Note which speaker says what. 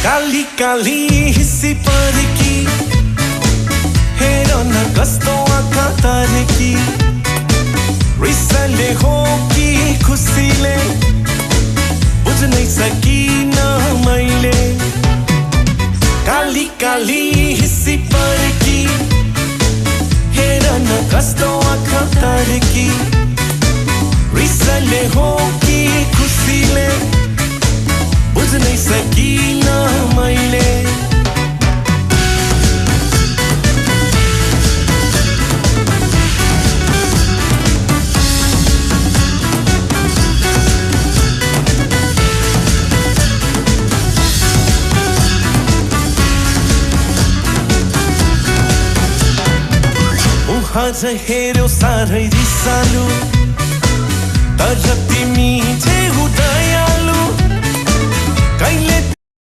Speaker 1: काली काली हिस्सी परेकी हेर न कस्तो आँखा तरेकी रिसले हो कि खुसीले बुझ्नै सकिन मैले काली काली हिस्सी परेकी हेर न कस्तो आँखा तरेकी रिसले हो कि खुसीले बुझ्नै सकिन मैले आज हेर्यो साह्रै रिसालु तर तिमी चाहिँ हुँदै